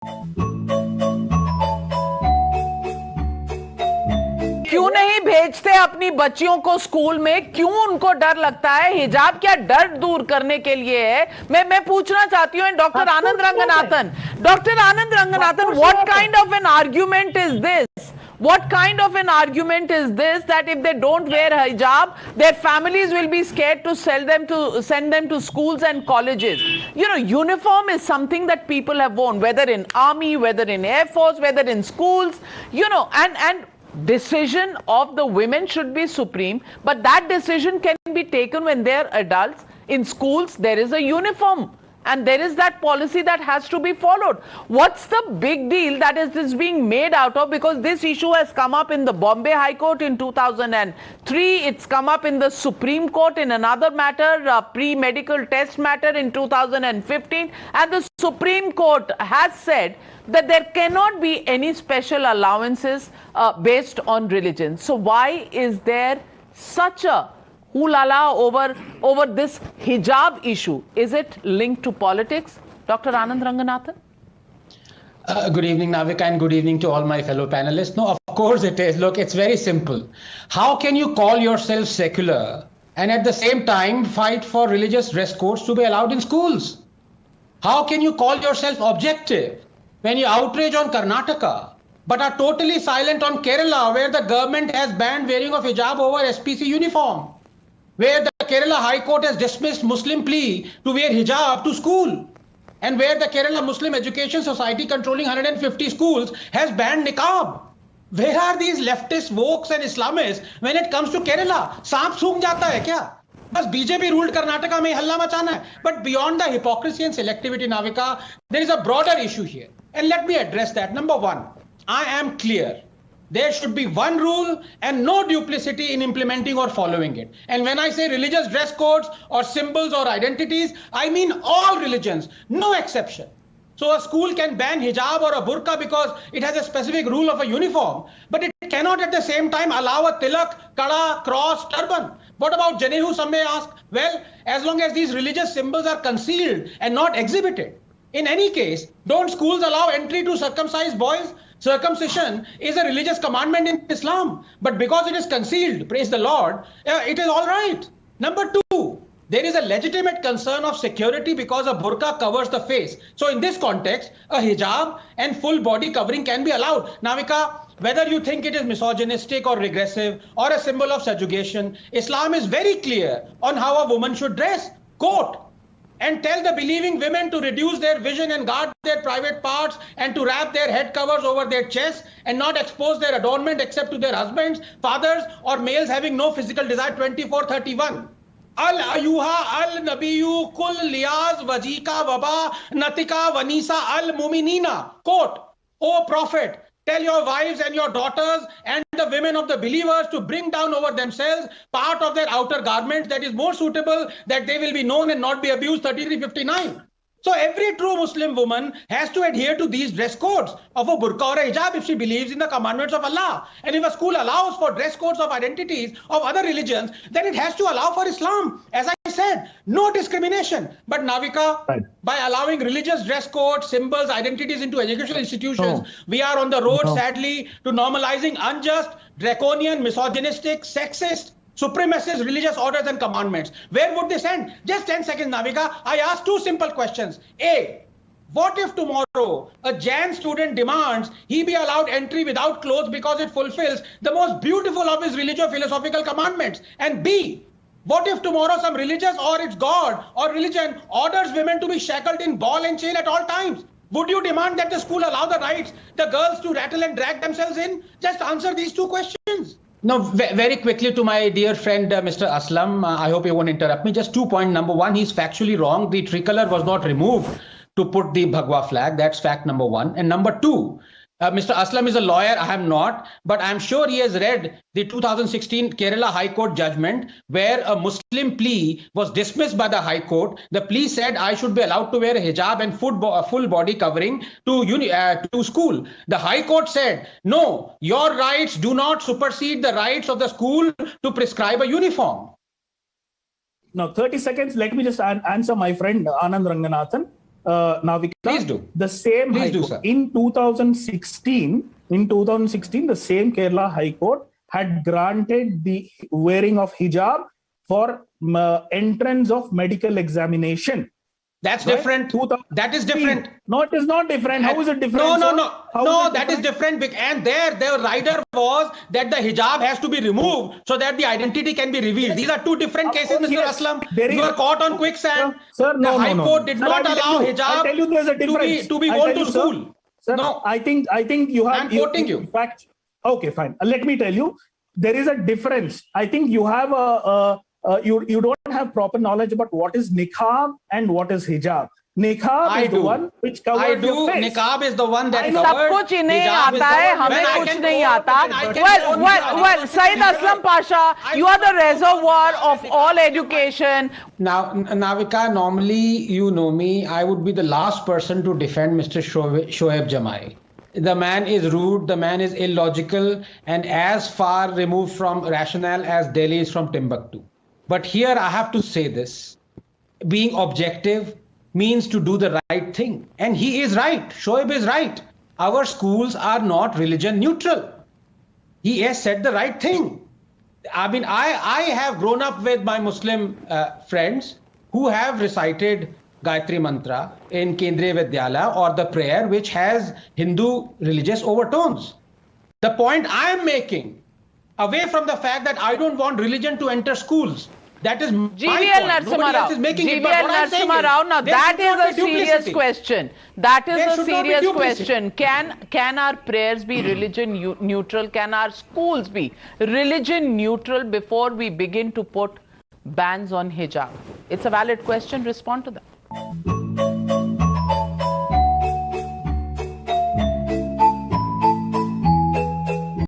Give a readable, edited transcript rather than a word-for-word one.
क्यों नहीं भेजते अपनी बच्चियों को स्कूल में? क्यों उनको डर लगता है? हिजाब क्या डर दूर करने के लिए है? मैं पूछना चाहती हूँ doctor Anand Ranganathan. Doctor Anand Ranganathan, what kind of an argument is this? What kind of an argument is this that if they don't wear hijab, their families will be scared to send them to schools and colleges? You know, uniform is something that people have worn, whether in army, whether in air force, whether in schools, you know, and decision of the women should be supreme, but that decision can be taken when they're adults. In schools, there is a uniform. And there is that policy that has to be followed. What's the big deal that is being made out of? Because this issue has come up in the Bombay High Court in 2003. It's come up in the Supreme Court in another matter, pre-medical test matter in 2015. And the Supreme Court has said that there cannot be any special allowances based on religion. So why is there such a hoo-la-la over this hijab issue? Is it linked to politics? Dr. Anand Ranganathan? Good evening, Navika, and good evening to all my fellow panelists. No, of course it is. Look, it's very simple. How can you call yourself secular and at the same time fight for religious dress codes to be allowed in schools? How can you call yourself objective when you outrage on Karnataka but are totally silent on Kerala, where the government has banned wearing of hijab over SPC uniform, where the Kerala High Court has dismissed Muslim plea to wear hijab to school, and where the Kerala Muslim Education Society, controlling 150 schools, has banned niqab? Where are these leftist wokes and Islamists when it comes to Kerala? सांप सूख जाता है क्या? बस BJP ruled Karnataka में हल्ला मचाना है. But beyond the hypocrisy and selectivity, Navika, there is a broader issue here. And let me address that. Number one, I am clear. There should be one rule and no duplicity in implementing or following it. And when I say religious dress codes or symbols or identities, I mean all religions, no exception. So a school can ban hijab or a burqa because it has a specific rule of a uniform, but it cannot at the same time allow a tilak, kada, cross, turban. What about Janehu, some may ask? Well, as long as these religious symbols are concealed and not exhibited. In any case, don't schools allow entry to circumcised boys? Circumcision is a religious commandment in Islam, but because it is concealed, praise the Lord, it is all right. Number two, there is a legitimate concern of security because a burqa covers the face. So in this context, a hijab and full body covering can be allowed. Navika, whether you think it is misogynistic or regressive or a symbol of subjugation, Islam is very clear on how a woman should dress. Quote, and tell the believing women to reduce their vision and guard their private parts and to wrap their head covers over their chests and not expose their adornment except to their husbands, fathers, or males having no physical desire. 24:31. Al-ayuha al-nabiyu kul liyaz wajika waba natika vanisa al-muminina. Quote, O Prophet, tell your wives and your daughters and the women of the believers to bring down over themselves part of their outer garments that is more suitable, that they will be known and not be abused. 33:59. So every true Muslim woman has to adhere to these dress codes of a burqa or a hijab if she believes in the commandments of Allah. And if a school allows for dress codes of identities of other religions, then it has to allow for Islam. As I said, no discrimination. But Navika, right, by allowing religious dress codes, symbols, identities into educational institutions, we are on the road, sadly, to normalizing unjust, draconian, misogynistic, sexist, supremacist religious orders and commandments. Where would this end? Just 10 seconds, Navika. I ask two simple questions. A, what if tomorrow a Jain student demands he be allowed entry without clothes because it fulfills the most beautiful of his philosophical commandments? And B, what if tomorrow some religious or its god or religion orders women to be shackled in ball and chain at all times? Would you demand that the school allow the girls to rattle and drag themselves in? Just answer these two questions. No, very quickly to my dear friend, Mr. Aslam, I hope you won't interrupt me. Just 2 points. Number one, he's factually wrong. The tricolor was not removed to put the Bhagwa flag. That's fact number one. And number two, Mr. Aslam is a lawyer. I am not, but I'm sure he has read the 2016 Kerala High Court judgment where a Muslim plea was dismissed by the High Court. The plea said I should be allowed to wear a hijab and full body covering to school. The High Court said, no, your rights do not supersede the rights of the school to prescribe a uniform. Now, 30 seconds. Let me just answer my friend Anand Ranganathan. Navika, Please do. the same Please High do, Court, sir. in 2016, the same Kerala High Court had granted the wearing of hijab for entrance of medical examination. That's Right? different. That is different. No, it is not different. How is it different? No, no, sir? no. How No, is it that is different. And there, the rider was that the hijab has to be removed so that the identity can be revealed. These are two different Of cases, course, Mr. yes. Aslam. There You is- are caught on quicksand. Sir, no, the High no, Court no. did Sir, not I will allow tell you. hijab I'll tell you there's a difference. to be I'll worn tell to you, sir. school. Sir, No. I think you have. I'm quoting you. In fact, okay, fine. Let me tell you, there is a difference. I think you have you don't have proper knowledge about what is niqab and what is hijab. Niqab is the one which covers your face. Niqab is the one that know. सब covers. कुछ इन्हें Hijab is आता the है, one- हमें when I कुछ can नहीं go- आता. when I can Well, Said Aslam Pasha, you are the reservoir of all education. Now, Navika, normally you know me. I would be the last person to defend Mr. Shoaib Jamai. The man is rude, the man is illogical, and as far removed from rationale as Delhi is from Timbuktu. But here I have to say this. Being objective means to do the right thing. And he is right. Shoaib is right. Our schools are not religion neutral. He has said the right thing. I mean, I have grown up with my Muslim friends who have recited Gayatri Mantra in Kendriya Vidyalaya or the prayer which has Hindu religious overtones. The point I am making, away from the fact that I don't want religion to enter schools, that is my GVL point. Narasimha Nobody Rao. else is making it. But GVL what I'm saying Narasimha is, Rao. Now there that should is not a be serious duplicity. question. That is There a should not be serious duplicity. question. Can our prayers be religion neutral? Can our schools be religion neutral before we begin to put bans on hijab? It's a valid question. Respond to that.